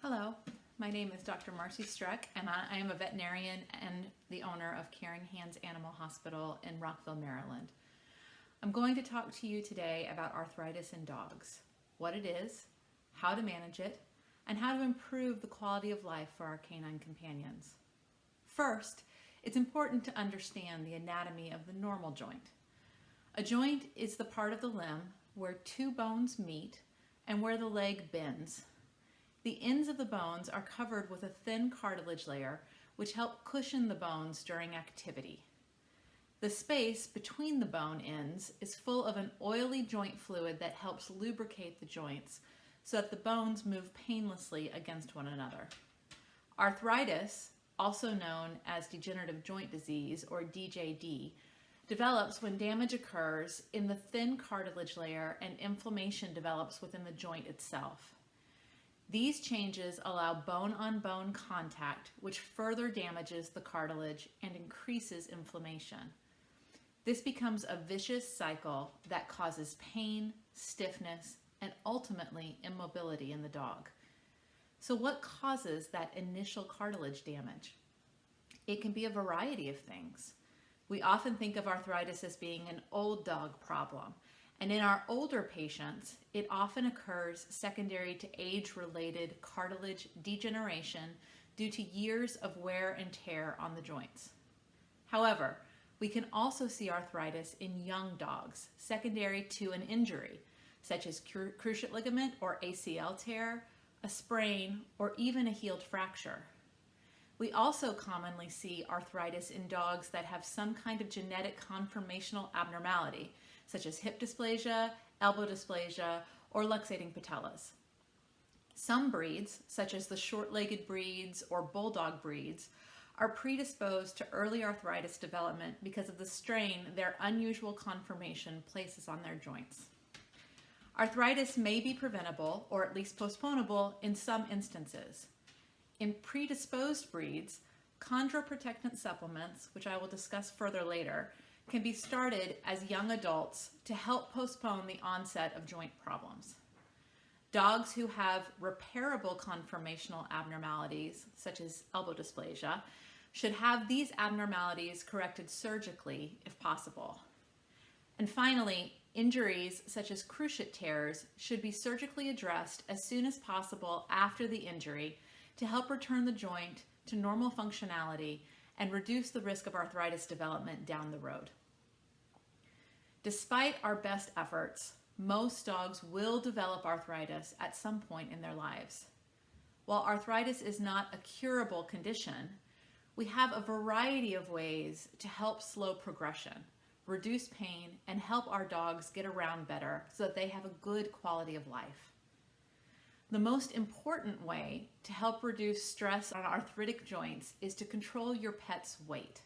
Hello, my name is Dr. Marci Streck, and I am a veterinarian and the owner of Caring Hands Animal Hospital in Rockville, Maryland. I'm going to talk to you today about arthritis in dogs, what it is, how to manage it, and how to improve the quality of life for our canine companions. First, it's important to understand the anatomy of the normal joint. A joint is the part of the limb where two bones meet and where the leg bends. The ends of the bones are covered with a thin cartilage layer which help cushion the bones during activity. The space between the bone ends is full of an oily joint fluid that helps lubricate the joints so that the bones move painlessly against one another. Arthritis, also known as degenerative joint disease or DJD, develops when damage occurs in the thin cartilage layer and inflammation develops within the joint itself. These changes allow bone-on-bone contact, which further damages the cartilage and increases inflammation. This becomes a vicious cycle that causes pain, stiffness, and ultimately immobility in the dog. So what causes that initial cartilage damage? It can be a variety of things. We often think of arthritis as being an old dog problem. And in our older patients, it often occurs secondary to age-related cartilage degeneration due to years of wear and tear on the joints. However, we can also see arthritis in young dogs secondary to an injury, such as cruciate ligament or ACL tear, a sprain, or even a healed fracture. We also commonly see arthritis in dogs that have some kind of genetic conformational abnormality, such as hip dysplasia, elbow dysplasia, or luxating patellas. Some breeds, such as the short-legged breeds or bulldog breeds, are predisposed to early arthritis development because of the strain their unusual conformation places on their joints. Arthritis may be preventable or at least postponable in some instances. In predisposed breeds, chondroprotectant supplements, which I will discuss further later, can be started as young adults to help postpone the onset of joint problems. Dogs who have repairable conformational abnormalities, such as elbow dysplasia, should have these abnormalities corrected surgically if possible. And finally, injuries such as cruciate tears should be surgically addressed as soon as possible after the injury to help return the joint to normal functionality and reduce the risk of arthritis development down the road. Despite our best efforts, most dogs will develop arthritis at some point in their lives. While arthritis is not a curable condition, we have a variety of ways to help slow progression, reduce pain, and help our dogs get around better so that they have a good quality of life. The most important way to help reduce stress on arthritic joints is to control your pet's weight.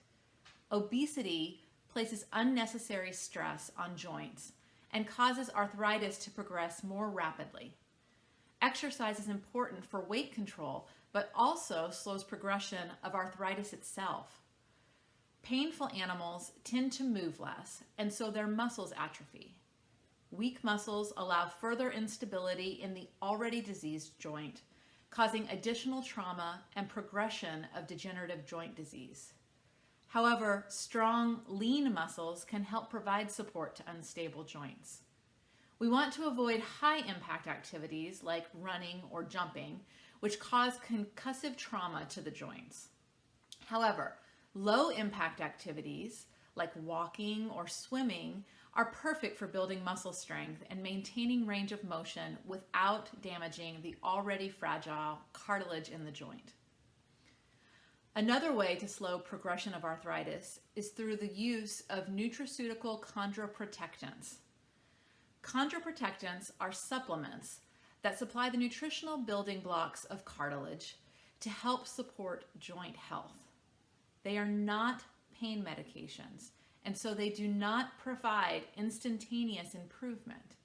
Obesity places unnecessary stress on joints and causes arthritis to progress more rapidly. Exercise is important for weight control, but also slows progression of arthritis itself. Painful animals tend to move less, and so their muscles atrophy. Weak muscles allow further instability in the already diseased joint, causing additional trauma and progression of degenerative joint disease. However, strong, lean muscles can help provide support to unstable joints. We want to avoid high-impact activities like running or jumping, which cause concussive trauma to the joints. However, low-impact activities like walking or swimming are perfect for building muscle strength and maintaining range of motion without damaging the already fragile cartilage in the joint. Another way to slow progression of arthritis is through the use of nutraceutical chondroprotectants. Chondroprotectants are supplements that supply the nutritional building blocks of cartilage to help support joint health. They are not pain medications, and so they do not provide instantaneous improvement.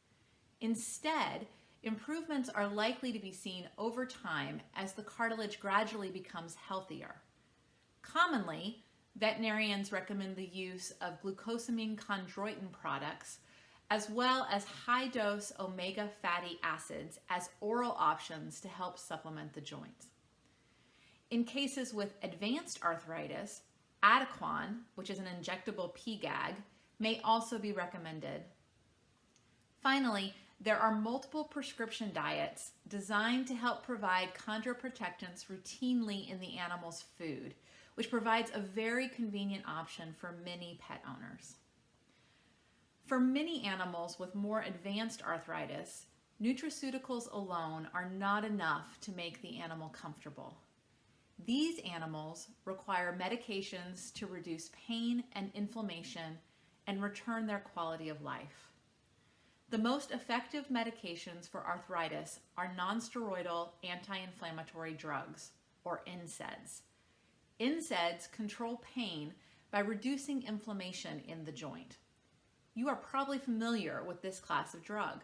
Instead, improvements are likely to be seen over time as the cartilage gradually becomes healthier. Commonly, veterinarians recommend the use of glucosamine chondroitin products as well as high-dose omega fatty acids as oral options to help supplement the joints. In cases with advanced arthritis, Adequan, which is an injectable PGAG, may also be recommended. Finally, there are multiple prescription diets designed to help provide chondroprotectants routinely in the animal's food, which provides a very convenient option for many pet owners. For many animals with more advanced arthritis, nutraceuticals alone are not enough to make the animal comfortable. These animals require medications to reduce pain and inflammation and return their quality of life. The most effective medications for arthritis are nonsteroidal anti-inflammatory drugs, or NSAIDs. NSAIDs control pain by reducing inflammation in the joint. You are probably familiar with this class of drug.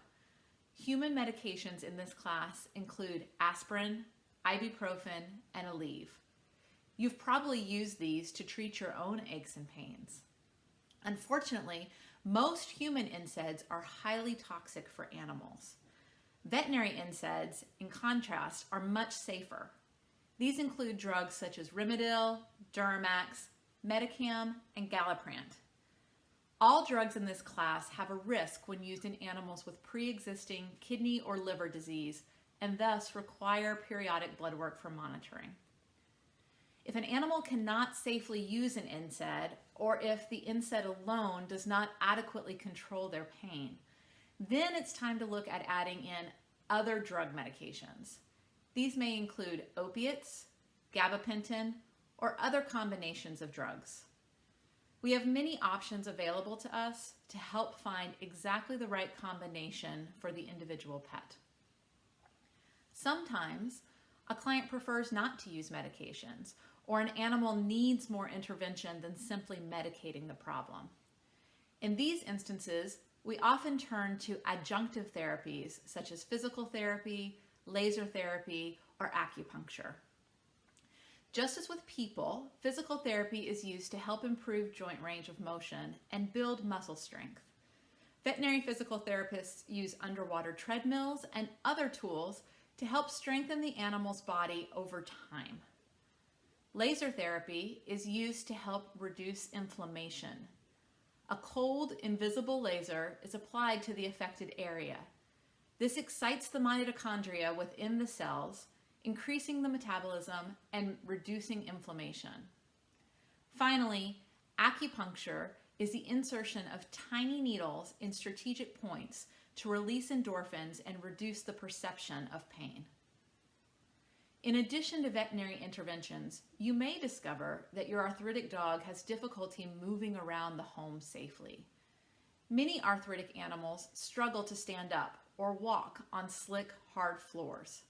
Human medications in this class include aspirin, ibuprofen, and Aleve. You've probably used these to treat your own aches and pains. Unfortunately, most human NSAIDs are highly toxic for animals. Veterinary NSAIDs, in contrast, are much safer. These include drugs such as Rimadyl, Duramax, Medicam, and Galliprant. All drugs in this class have a risk when used in animals with pre-existing kidney or liver disease and thus require periodic blood work for monitoring. If an animal cannot safely use an NSAID, or if the NSAID alone does not adequately control their pain, then it's time to look at adding in other drug medications. These may include opiates, gabapentin, or other combinations of drugs. We have many options available to us to help find exactly the right combination for the individual pet. Sometimes a client prefers not to use medications, or an animal needs more intervention than simply medicating the problem. In these instances, we often turn to adjunctive therapies such as physical therapy, laser therapy, or acupuncture. Just as with people, physical therapy is used to help improve joint range of motion and build muscle strength. Veterinary physical therapists use underwater treadmills and other tools to help strengthen the animal's body over time. Laser therapy is used to help reduce inflammation. A cold, invisible laser is applied to the affected area. This excites the mitochondria within the cells, increasing the metabolism and reducing inflammation. Finally, acupuncture is the insertion of tiny needles in strategic points to release endorphins and reduce the perception of pain. In addition to veterinary interventions, you may discover that your arthritic dog has difficulty moving around the home safely. Many arthritic animals struggle to stand up or walk on slick, hard floors.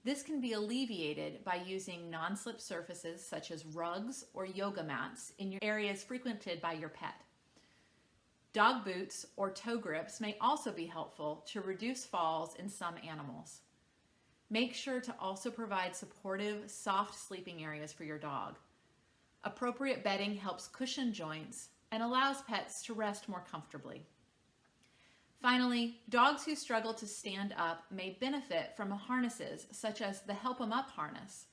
This can be alleviated by using non-slip surfaces such as rugs or yoga mats in your areas frequented by your pet. Dog boots or toe grips may also be helpful to reduce falls in some animals. Make sure to also provide supportive, soft sleeping areas for your dog. Appropriate bedding helps cushion joints and allows pets to rest more comfortably. Finally, dogs who struggle to stand up may benefit from harnesses such as the Help 'em Up harness.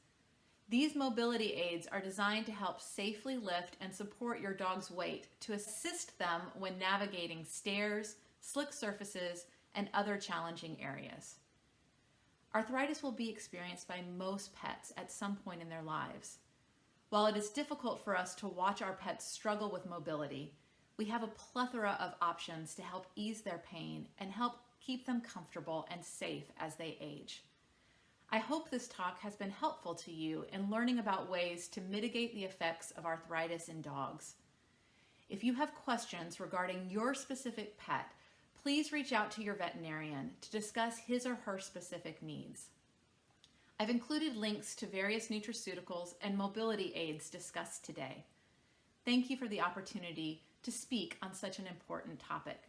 These mobility aids are designed to help safely lift and support your dog's weight to assist them when navigating stairs, slick surfaces, and other challenging areas. Arthritis will be experienced by most pets at some point in their lives. While it is difficult for us to watch our pets struggle with mobility, we have a plethora of options to help ease their pain and help keep them comfortable and safe as they age. I hope this talk has been helpful to you in learning about ways to mitigate the effects of arthritis in dogs. If you have questions regarding your specific pet, please reach out to your veterinarian to discuss his or her specific needs. I've included links to various nutraceuticals and mobility aids discussed today. Thank you for the opportunity to speak on such an important topic.